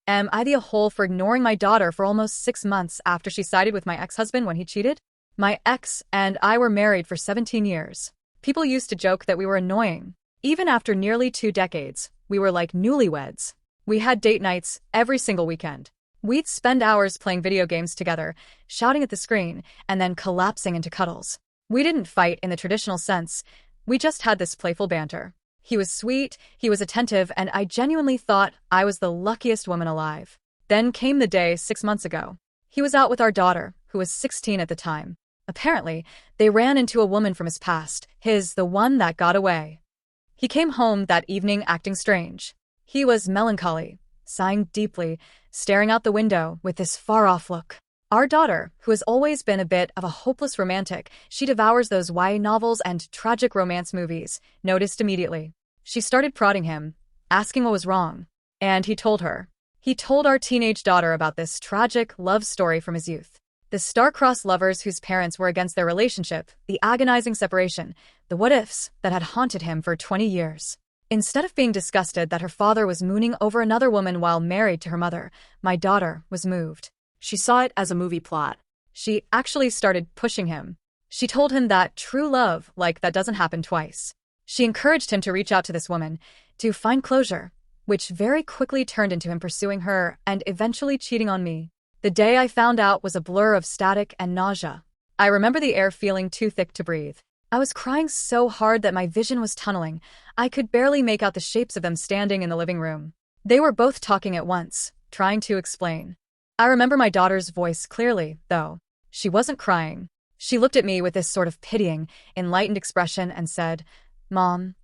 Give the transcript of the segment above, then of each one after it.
Am I the a-hole for ignoring my daughter for almost 6 months after she sided with my ex-husband when he cheated? My ex and I were married for 17 years. People used to joke that we were annoying. Even after nearly 2 decades, we were like newlyweds. We had date nights every single weekend. We'd spend hours playing video games together, shouting at the screen, and then collapsing into cuddles. We didn't fight in the traditional sense. We just had this playful banter. He was sweet, he was attentive, and I genuinely thought I was the luckiest woman alive. Then came the day 6 months ago. He was out with our daughter, who was 16 at the time. Apparently, they ran into a woman from his past, the one that got away. He came home that evening acting strange. He was melancholy, sighing deeply, staring out the window with this far-off look. Our daughter, who has always been a bit of a hopeless romantic, she devours those YA novels and tragic romance movies, noticed immediately. She started prodding him, asking what was wrong. And he told her. He told our teenage daughter about this tragic love story from his youth. The star-crossed lovers whose parents were against their relationship, the agonizing separation, the what-ifs that had haunted him for 20 years. Instead of being disgusted that her father was mooning over another woman while married to her mother, my daughter was moved. She saw it as a movie plot. She actually started pushing him. She told him that true love like that doesn't happen twice. She encouraged him to reach out to this woman, to find closure, which very quickly turned into him pursuing her and eventually cheating on me. The day I found out was a blur of static and nausea. I remember the air feeling too thick to breathe. I was crying so hard that my vision was tunneling. I could barely make out the shapes of them standing in the living room. They were both talking at once, trying to explain. I remember my daughter's voice clearly, though. She wasn't crying. She looked at me with this sort of pitying, enlightened expression and said, "Mom,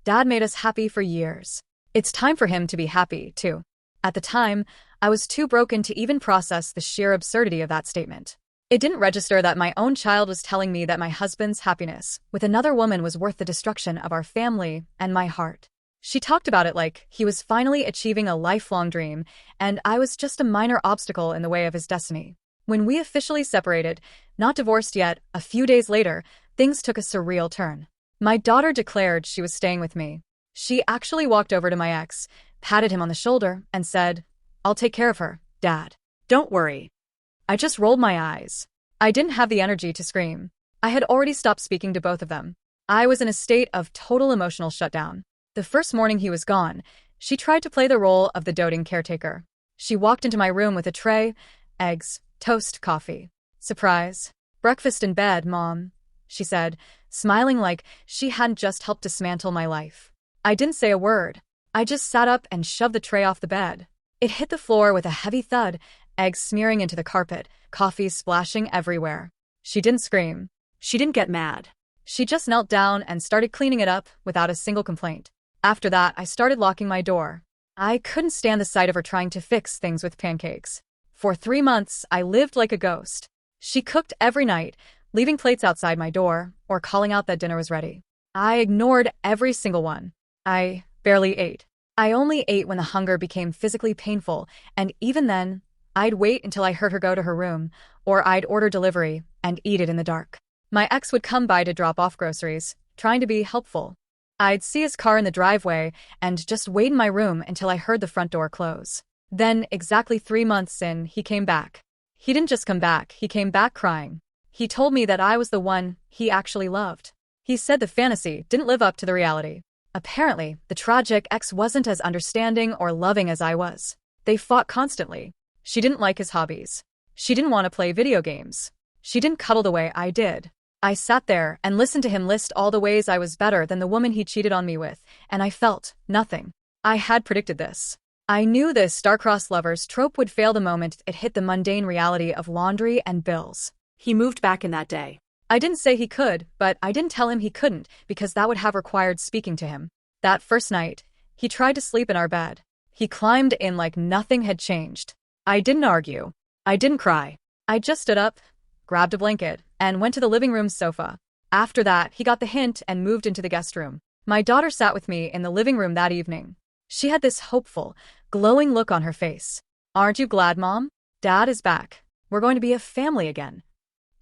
Dad made us happy for years. It's time for him to be happy, too." At the time, I was too broken to even process the sheer absurdity of that statement. It didn't register that my own child was telling me that my husband's happiness with another woman was worth the destruction of our family and my heart. She talked about it like he was finally achieving a lifelong dream, and I was just a minor obstacle in the way of his destiny. When we officially separated, not divorced yet, a few days later, things took a surreal turn. My daughter declared she was staying with me. She actually walked over to my ex, patted him on the shoulder, and said, "I'll take care of her, Dad. Don't worry." I just rolled my eyes. I didn't have the energy to scream. I had already stopped speaking to both of them. I was in a state of total emotional shutdown. The first morning he was gone, she tried to play the role of the doting caretaker. She walked into my room with a tray, eggs, toast, coffee. "Surprise. Breakfast in bed, Mom," she said, smiling like she hadn't just helped dismantle my life. I didn't say a word. I just sat up and shoved the tray off the bed. It hit the floor with a heavy thud, eggs smearing into the carpet, coffee splashing everywhere. She didn't scream. She didn't get mad. She just knelt down and started cleaning it up without a single complaint. After that, I started locking my door. I couldn't stand the sight of her trying to fix things with pancakes. For 3 months, I lived like a ghost. She cooked every night, leaving plates outside my door, or calling out that dinner was ready. I ignored every single one. I barely ate. I only ate when the hunger became physically painful, and even then, I'd wait until I heard her go to her room, or I'd order delivery and eat it in the dark. My ex would come by to drop off groceries, trying to be helpful. I'd see his car in the driveway and just wait in my room until I heard the front door close. Then, exactly 3 months in, he came back. He didn't just come back, he came back crying. He told me that I was the one he actually loved. He said the fantasy didn't live up to the reality. Apparently, the tragic ex wasn't as understanding or loving as I was. They fought constantly. She didn't like his hobbies. She didn't want to play video games. She didn't cuddle the way I did. I sat there and listened to him list all the ways I was better than the woman he cheated on me with, and I felt nothing. I had predicted this. I knew this star-crossed lovers trope would fail the moment it hit the mundane reality of laundry and bills. He moved back in that day. I didn't say he could, but I didn't tell him he couldn't because that would have required speaking to him. That first night, he tried to sleep in our bed. He climbed in like nothing had changed. I didn't argue. I didn't cry. I just stood up, grabbed a blanket, and went to the living room sofa. After that, he got the hint and moved into the guest room. My daughter sat with me in the living room that evening. She had this hopeful, glowing look on her face. "Aren't you glad, Mom? Dad is back. We're going to be a family again."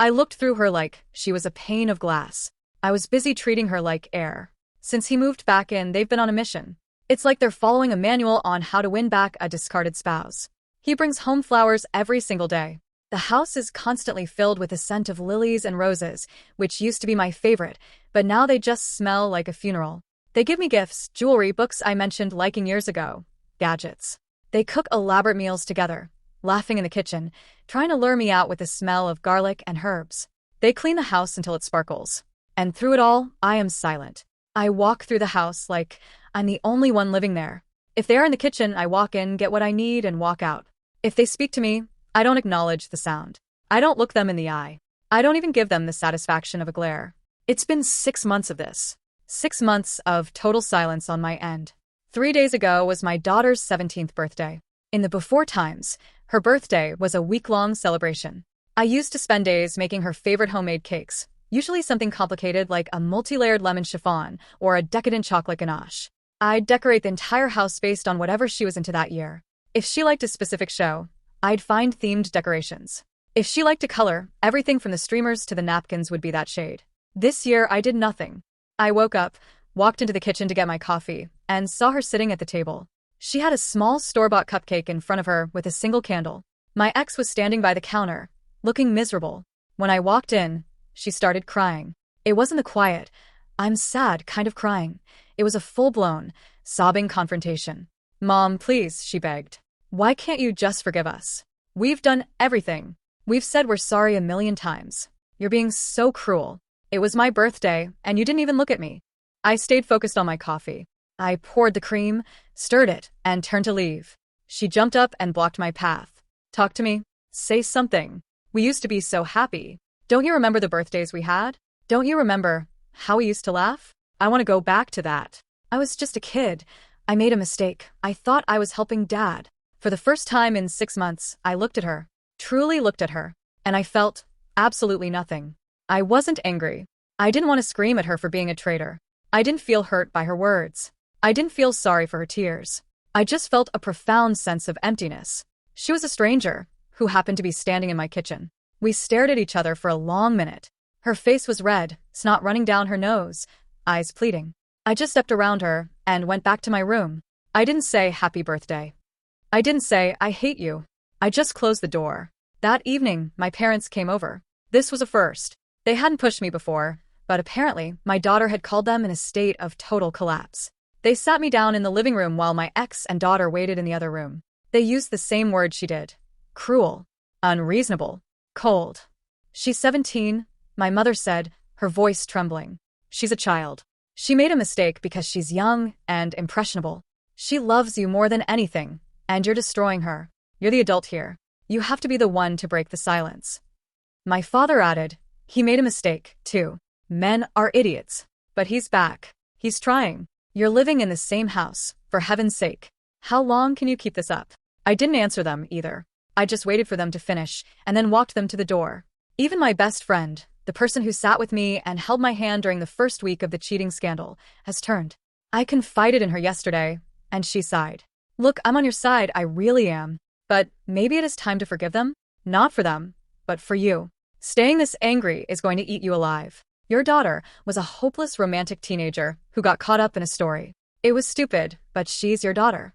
I looked through her like she was a pane of glass. I was busy treating her like air. Since he moved back in, they've been on a mission. It's like they're following a manual on how to win back a discarded spouse. He brings home flowers every single day. The house is constantly filled with the scent of lilies and roses, which used to be my favorite, but now they just smell like a funeral. They give me gifts, jewelry, books I mentioned liking years ago, gadgets. They cook elaborate meals together, laughing in the kitchen, trying to lure me out with the smell of garlic and herbs. They clean the house until it sparkles. And through it all, I am silent. I walk through the house like I'm the only one living there. If they are in the kitchen, I walk in, get what I need, and walk out. If they speak to me, I don't acknowledge the sound. I don't look them in the eye. I don't even give them the satisfaction of a glare. It's been 6 months of this. 6 months of total silence on my end. 3 days ago was my daughter's 17th birthday. In the before times, her birthday was a week-long celebration. I used to spend days making her favorite homemade cakes, usually something complicated like a multi-layered lemon chiffon or a decadent chocolate ganache. I'd decorate the entire house based on whatever she was into that year. If she liked a specific show, I'd find themed decorations. If she liked to color, everything from the streamers to the napkins would be that shade. This year, I did nothing. I woke up, walked into the kitchen to get my coffee, and saw her sitting at the table. She had a small store-bought cupcake in front of her with a single candle. My ex was standing by the counter, looking miserable. When I walked in, she started crying. It wasn't the quiet, I'm sad kind of crying. It was a full-blown, sobbing confrontation. "Mom, please," she begged. "Why can't you just forgive us? We've done everything. We've said we're sorry a million times. You're being so cruel. It was my birthday, and you didn't even look at me." I stayed focused on my coffee. I poured the cream, stirred it, and turned to leave. She jumped up and blocked my path. "Talk to me. Say something. We used to be so happy. Don't you remember the birthdays we had? Don't you remember how we used to laugh? I want to go back to that. I was just a kid. I made a mistake. I thought I was helping Dad." For the first time in 6 months, I looked at her, truly looked at her, and I felt absolutely nothing. I wasn't angry. I didn't want to scream at her for being a traitor. I didn't feel hurt by her words. I didn't feel sorry for her tears. I just felt a profound sense of emptiness. She was a stranger who happened to be standing in my kitchen. We stared at each other for a long minute. Her face was red, snot running down her nose, eyes pleading. I just stepped around her and went back to my room. I didn't say happy birthday. I didn't say I hate you. I just closed the door. That evening, my parents came over. This was a first. They hadn't pushed me before, but apparently my daughter had called them in a state of total collapse. They sat me down in the living room while my ex and daughter waited in the other room. They used the same word she did. Cruel. Unreasonable. Cold. "She's 17, my mother said, her voice trembling. "She's a child. She made a mistake because she's young and impressionable. She loves you more than anything, and you're destroying her. You're the adult here. You have to be the one to break the silence." My father added, "He made a mistake, too. Men are idiots. But he's back. He's trying. You're living in the same house, for heaven's sake. How long can you keep this up?" I didn't answer them either. I just waited for them to finish, and then walked them to the door. Even my best friend, the person who sat with me and held my hand during the first week of the cheating scandal, has turned. I confided in her yesterday, and she sighed. "Look, I'm on your side, I really am. But maybe it is time to forgive them? Not for them, but for you. Staying this angry is going to eat you alive. Your daughter was a hopeless romantic teenager who got caught up in a story. It was stupid, but she's your daughter.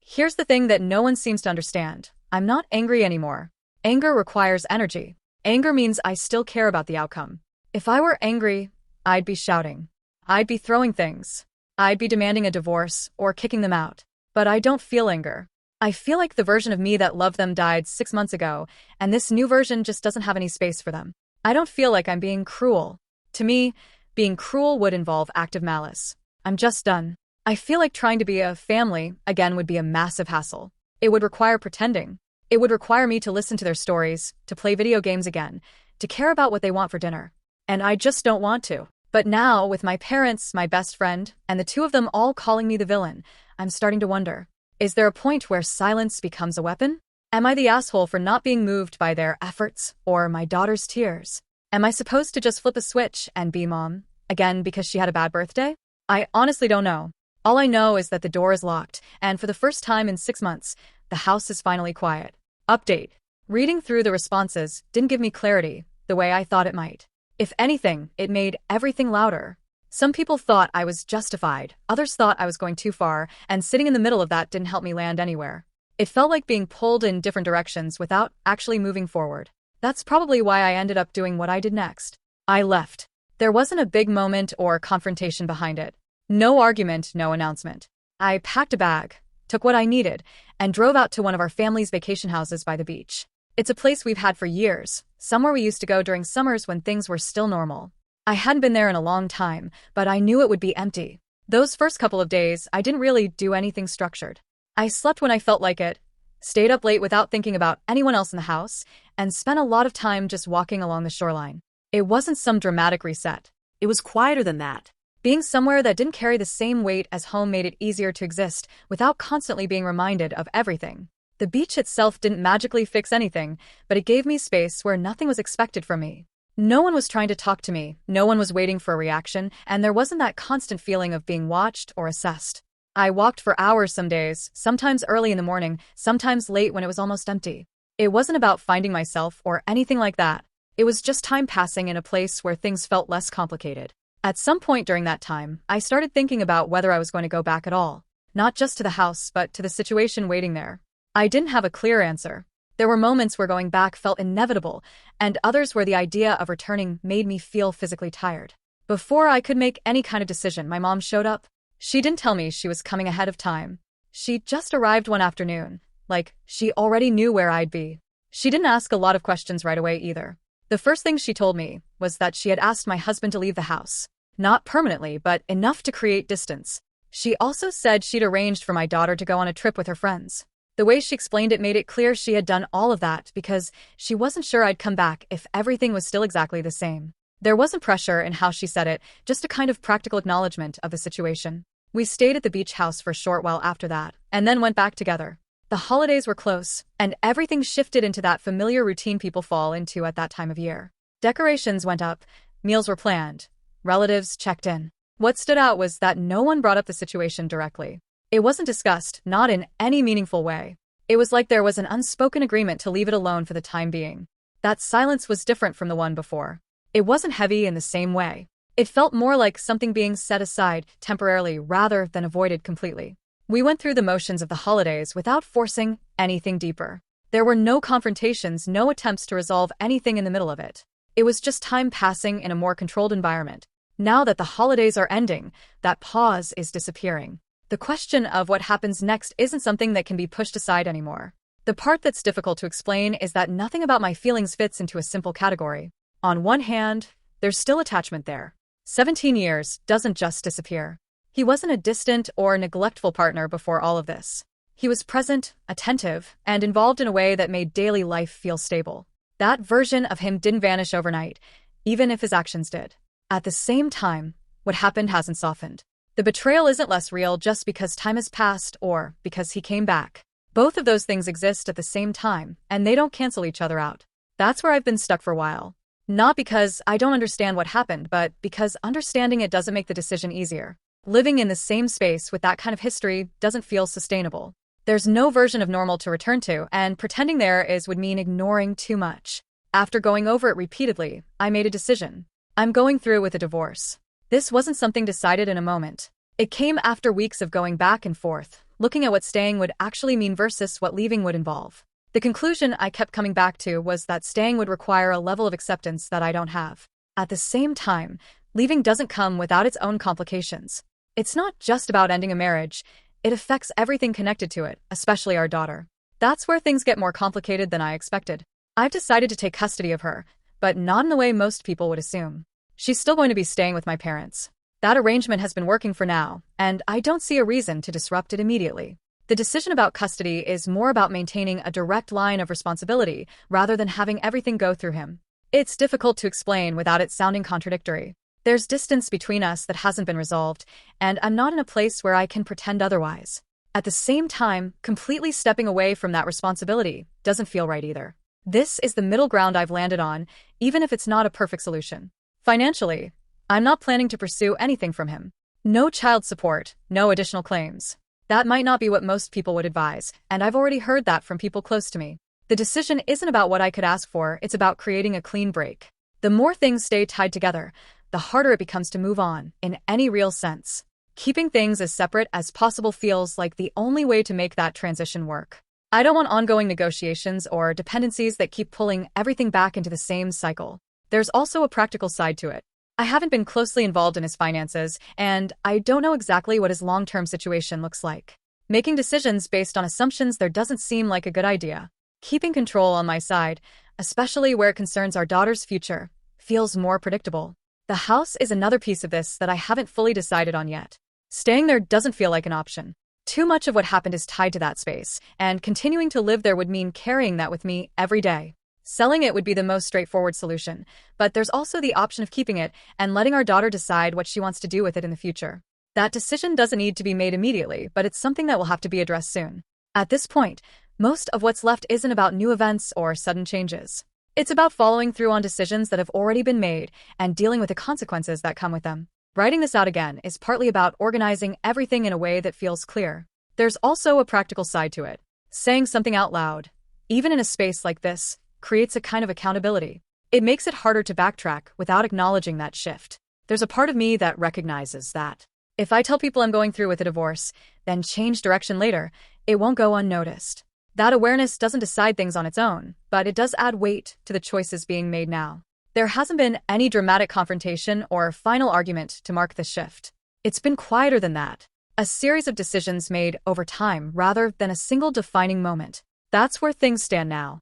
Here's the thing that no one seems to understand. I'm not angry anymore. Anger requires energy. Anger means I still care about the outcome. If I were angry, I'd be shouting. I'd be throwing things. I'd be demanding a divorce or kicking them out. But I don't feel anger. I feel like the version of me that loved them died 6 months ago, and this new version just doesn't have any space for them. I don't feel like I'm being cruel. To me, being cruel would involve active malice. I'm just done. I feel like trying to be a family again would be a massive hassle. It would require pretending. It would require me to listen to their stories, to play video games again, to care about what they want for dinner. And I just don't want to. But now, with my parents, my best friend, and the two of them all calling me the villain, I'm starting to wonder. Is there a point where silence becomes a weapon? Am I the asshole for not being moved by their efforts or my daughter's tears? Am I supposed to just flip a switch and be mom again because she had a bad birthday? I honestly don't know. All I know is that the door is locked, and for the first time in 6 months, the house is finally quiet. Update. Reading through the responses didn't give me clarity the way I thought it might. If anything, it made everything louder. Some people thought I was justified, others thought I was going too far, and sitting in the middle of that didn't help me land anywhere. It felt like being pulled in different directions without actually moving forward. That's probably why I ended up doing what I did next. I left. There wasn't a big moment or confrontation behind it. No argument, no announcement. I packed a bag, took what I needed, and drove out to one of our family's vacation houses by the beach. It's a place we've had for years, somewhere we used to go during summers when things were still normal. I hadn't been there in a long time, but I knew it would be empty. Those first couple of days, I didn't really do anything structured. I slept when I felt like it, stayed up late without thinking about anyone else in the house, and spent a lot of time just walking along the shoreline. It wasn't some dramatic reset. It was quieter than that. Being somewhere that didn't carry the same weight as home made it easier to exist without constantly being reminded of everything. The beach itself didn't magically fix anything, but it gave me space where nothing was expected from me. No one was trying to talk to me, no one was waiting for a reaction, and there wasn't that constant feeling of being watched or assessed. I walked for hours some days, sometimes early in the morning, sometimes late when it was almost empty. It wasn't about finding myself or anything like that. It was just time passing in a place where things felt less complicated. At some point during that time, I started thinking about whether I was going to go back at all. Not just to the house, but to the situation waiting there. I didn't have a clear answer. There were moments where going back felt inevitable, and others where the idea of returning made me feel physically tired. Before I could make any kind of decision, my mom showed up. She didn't tell me she was coming ahead of time. She just arrived one afternoon, like she already knew where I'd be. She didn't ask a lot of questions right away either. The first thing she told me was that she had asked my husband to leave the house. Not permanently, but enough to create distance. She also said she'd arranged for my daughter to go on a trip with her friends. The way she explained it made it clear she had done all of that because she wasn't sure I'd come back if everything was still exactly the same. There wasn't pressure in how she said it, just a kind of practical acknowledgement of the situation. We stayed at the beach house for a short while after that, and then went back together. The holidays were close, and everything shifted into that familiar routine people fall into at that time of year. Decorations went up, meals were planned, relatives checked in. What stood out was that no one brought up the situation directly. It wasn't discussed, not in any meaningful way. It was like there was an unspoken agreement to leave it alone for the time being. That silence was different from the one before. It wasn't heavy in the same way. It felt more like something being set aside temporarily rather than avoided completely. We went through the motions of the holidays without forcing anything deeper. There were no confrontations, no attempts to resolve anything in the middle of it. It was just time passing in a more controlled environment. Now that the holidays are ending, that pause is disappearing. The question of what happens next isn't something that can be pushed aside anymore. The part that's difficult to explain is that nothing about my feelings fits into a simple category. On one hand, there's still attachment there. 17 years doesn't just disappear. He wasn't a distant or neglectful partner before all of this. He was present, attentive, and involved in a way that made daily life feel stable. That version of him didn't vanish overnight, even if his actions did. At the same time, what happened hasn't softened. The betrayal isn't less real just because time has passed or because he came back. Both of those things exist at the same time, and they don't cancel each other out. That's where I've been stuck for a while. Not because I don't understand what happened, but because understanding it doesn't make the decision easier. Living in the same space with that kind of history doesn't feel sustainable. There's no version of normal to return to, and pretending there is would mean ignoring too much. After going over it repeatedly, I made a decision. I'm going through with a divorce. This wasn't something decided in a moment. It came after weeks of going back and forth, looking at what staying would actually mean versus what leaving would involve. The conclusion I kept coming back to was that staying would require a level of acceptance that I don't have. At the same time, leaving doesn't come without its own complications. It's not just about ending a marriage, it affects everything connected to it, especially our daughter. That's where things get more complicated than I expected. I've decided to take custody of her, but not in the way most people would assume. She's still going to be staying with my parents. That arrangement has been working for now, and I don't see a reason to disrupt it immediately. The decision about custody is more about maintaining a direct line of responsibility rather than having everything go through him. It's difficult to explain without it sounding contradictory. There's distance between us that hasn't been resolved, and I'm not in a place where I can pretend otherwise. At the same time, completely stepping away from that responsibility doesn't feel right either. This is the middle ground I've landed on, even if it's not a perfect solution. Financially, I'm not planning to pursue anything from him. No child support, no additional claims. That might not be what most people would advise, and I've already heard that from people close to me. The decision isn't about what I could ask for, it's about creating a clean break. The more things stay tied together, the harder it becomes to move on, in any real sense. Keeping things as separate as possible feels like the only way to make that transition work. I don't want ongoing negotiations or dependencies that keep pulling everything back into the same cycle. There's also a practical side to it. I haven't been closely involved in his finances, and I don't know exactly what his long-term situation looks like. Making decisions based on assumptions there doesn't seem like a good idea. Keeping control on my side, especially where it concerns our daughter's future, feels more predictable. The house is another piece of this that I haven't fully decided on yet. Staying there doesn't feel like an option. Too much of what happened is tied to that space, and continuing to live there would mean carrying that with me every day. Selling it would be the most straightforward solution, but there's also the option of keeping it and letting our daughter decide what she wants to do with it in the future. That decision doesn't need to be made immediately, but it's something that will have to be addressed soon. At this point, most of what's left isn't about new events or sudden changes. It's about following through on decisions that have already been made and dealing with the consequences that come with them. Writing this out again is partly about organizing everything in a way that feels clear. There's also a practical side to it. Saying something out loud, even in a space like this, creates a kind of accountability. It makes it harder to backtrack without acknowledging that shift. There's a part of me that recognizes that if I tell people I'm going through with a divorce, then change direction later, it won't go unnoticed. That awareness doesn't decide things on its own, but it does add weight to the choices being made now. There hasn't been any dramatic confrontation or final argument to mark the shift. It's been quieter than that. A series of decisions made over time rather than a single defining moment. That's where things stand now.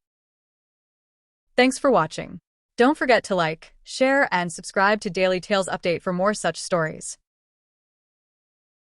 Thanks for watching. Don't forget to like, share, and subscribe to Daily Tales Update for more such stories.